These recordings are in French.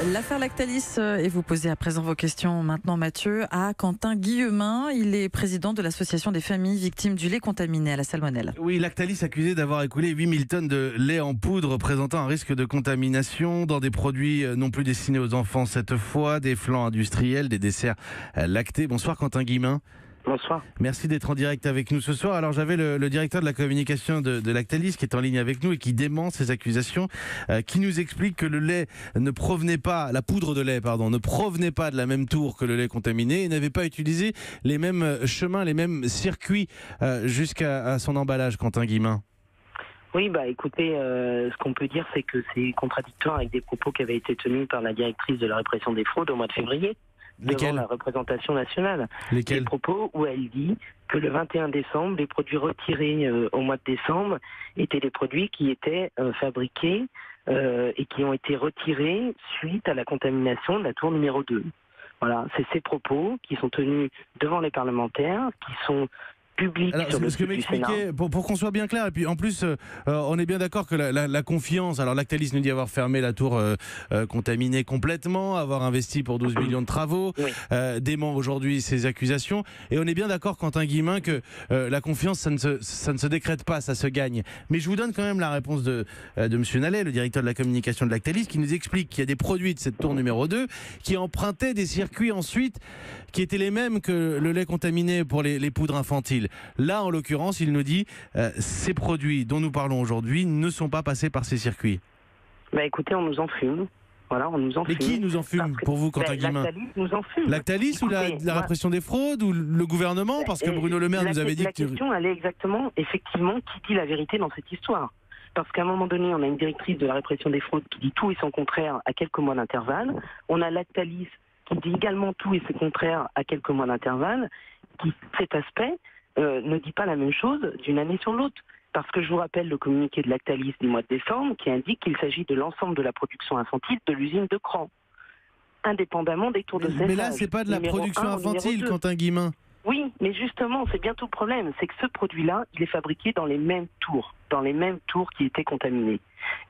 L'affaire Lactalis, et vous posez à présent vos questions maintenant, Mathieu, à Quentin Guillemin. Il est président de l'association des familles victimes du lait contaminé à la salmonelle. Oui, Lactalis accusé d'avoir écoulé 8000 tonnes de lait en poudre présentant un risque de contamination dans des produits non plus destinés aux enfants cette fois, des flancs industriels, des desserts lactés. Bonsoir Quentin Guillemin. Bonsoir. Merci d'être en direct avec nous ce soir. Alors j'avais le directeur de la communication de Lactalis qui est en ligne avec nous et qui dément ces accusations, qui nous explique que le lait ne provenait pas, la poudre de lait pardon, ne provenait pas de la même tour que le lait contaminé et n'avait pas utilisé les mêmes chemins, les mêmes circuits jusqu'à son emballage. Quentin Guillemin. Oui, écoutez, ce qu'on peut dire, c'est que c'est contradictoire avec des propos qui avaient été tenus par la directrice de la répression des fraudes au mois de février. Devant la représentation nationale. Lesquels? Des propos où elle dit que le 21 décembre, les produits retirés au mois de décembre étaient des produits qui étaient fabriqués et qui ont été retirés suite à la contamination de la tour numéro 2. Voilà, c'est ces propos qui sont tenus devant les parlementaires, qui sont public. Alors, ce que m'expliquait, pour qu'on soit bien clair, et puis en plus, on est bien d'accord que la confiance, alors Lactalis nous dit avoir fermé la tour contaminée complètement, avoir investi pour 12 millions de travaux, oui. Dément aujourd'hui ces accusations, et on est bien d'accord, Quentin Guillemin, que la confiance, ça ne se décrète pas, ça se gagne. Mais je vous donne quand même la réponse de M. Nallet, le directeur de la communication de Lactalis, qui nous explique qu'il y a des produits de cette tour numéro 2 qui empruntaient des circuits ensuite qui étaient les mêmes que le lait contaminé pour les poudres infantiles. Là, en l'occurrence, il nous dit ces produits dont nous parlons aujourd'hui ne sont pas passés par ces circuits. Écoutez, on nous en fume. Voilà, on nous en fume. Mais qui nous en fume pour vous, Quentin Guillemin? Lactalis nous en fume. Lactalis ou la répression des fraudes ou le gouvernement? Parce que Bruno Le Maire nous avait dit que... La question, elle est effectivement, qui dit la vérité dans cette histoire? Parce qu'à un moment donné, on a une directrice de la répression des fraudes qui dit tout et son contraire à quelques mois d'intervalle. On a Lactalis qui dit également tout et son contraire à quelques mois d'intervalle, qui, cet aspect, ne dit pas la même chose d'une année sur l'autre. Parce que je vous rappelle le communiqué de Lactalis du mois de décembre qui indique qu'il s'agit de l'ensemble de la production infantile de l'usine de Cran, indépendamment des tours de séchage. Mais là, c'est pas de la production infantile, Quentin Guillemin. Oui, mais justement, c'est bien tout le problème. C'est que ce produit-là, il est fabriqué dans les mêmes tours qui étaient contaminés.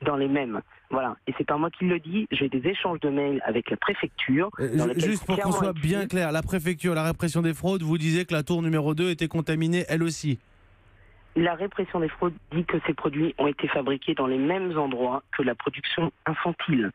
Dans les mêmes. Voilà. Et c'est pas moi qui le dis. J'ai des échanges de mails avec la préfecture. Juste pour qu'on soit bien clair, la préfecture, la répression des fraudes, vous disiez que la tour numéro 2 était contaminée elle aussi. La répression des fraudes dit que ces produits ont été fabriqués dans les mêmes endroits que la production infantile.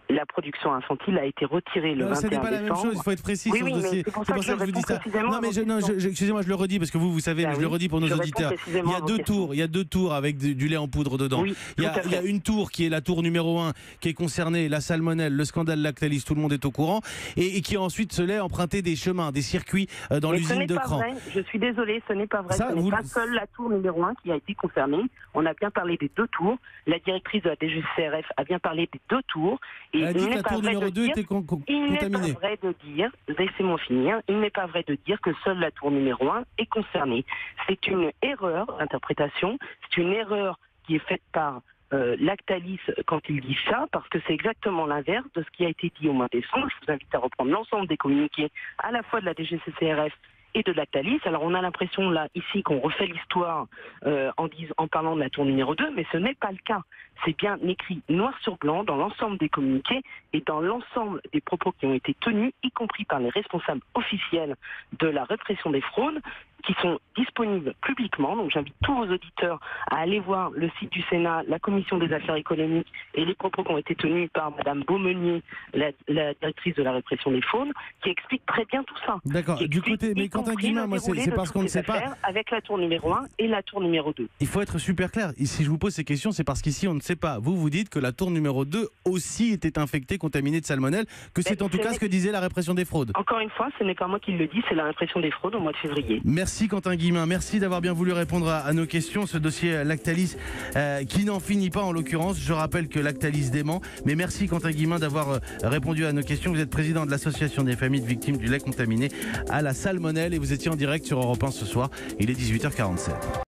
La production infantile a été retirée le 21 décembre. Ce n'est pas la même chose, il faut être précis sur ce dossier. C'est pour ça que je vous dis ça. Non, mais excusez-moi, je le redis parce que vous savez, mais je le redis pour nos auditeurs. Il y a deux tours avec du lait en poudre dedans. Oui, il y a une tour qui est la tour numéro 1 qui est concernée, la salmonelle, le scandale Lactalis, tout le monde est au courant, et qui ensuite ce lait emprunté des chemins, des circuits dans l'usine de Cran. Je suis désolée, ce n'est pas vrai. Ce n'est pas seule la tour numéro 1 qui a été concernée. On a bien parlé des deux tours. La directrice de la DGCCRF a bien parlé des deux tours. Et elle a dit que la tour numéro 2 était contaminée. Il n'est pas vrai de dire, laissez-moi finir, il n'est pas vrai de dire que seule la tour numéro 1 est concernée. C'est une erreur d'interprétation, c'est une erreur qui est faite par Lactalis quand il dit ça, parce que c'est exactement l'inverse de ce qui a été dit au mois de décembre. Je vous invite à reprendre l'ensemble des communiqués, à la fois de la DGCCRF et de Lactalis. Alors on a l'impression là, ici, qu'on refait l'histoire en parlant de la tour numéro 2, mais ce n'est pas le cas. C'est bien écrit noir sur blanc dans l'ensemble des communiqués et dans l'ensemble des propos qui ont été tenus, y compris par les responsables officiels de la répression des fraudes, qui sont disponibles publiquement. Donc j'invite tous vos auditeurs à aller voir le site du Sénat, la commission des affaires économiques et les propos qui ont été tenus par Madame Beaumenier, la directrice de la répression des fraudes, qui explique très bien tout ça. D'accord. Du côté, mais Quentin Guillemin, moi c'est parce qu'on ne sait pas. Avec la tour numéro 1 et la tour numéro 2. Il faut être super clair. Si je vous pose ces questions, c'est parce qu'ici on ne sait pas. Vous dites que la tour numéro 2 aussi était infectée, contaminée de salmonelle, que c'est en tout cas ce que disait la répression des fraudes. Encore une fois, ce n'est pas moi qui le dis, c'est la répression des fraudes au mois de février. Merci Quentin Guillemin, merci d'avoir bien voulu répondre à nos questions. Ce dossier Lactalis qui n'en finit pas en l'occurrence. Je rappelle que Lactalis dément. Mais merci Quentin Guillemin d'avoir répondu à nos questions. Vous êtes président de l'association des familles de victimes du lait contaminé à la salmonelle et vous étiez en direct sur Europe 1 ce soir. Il est 18h47.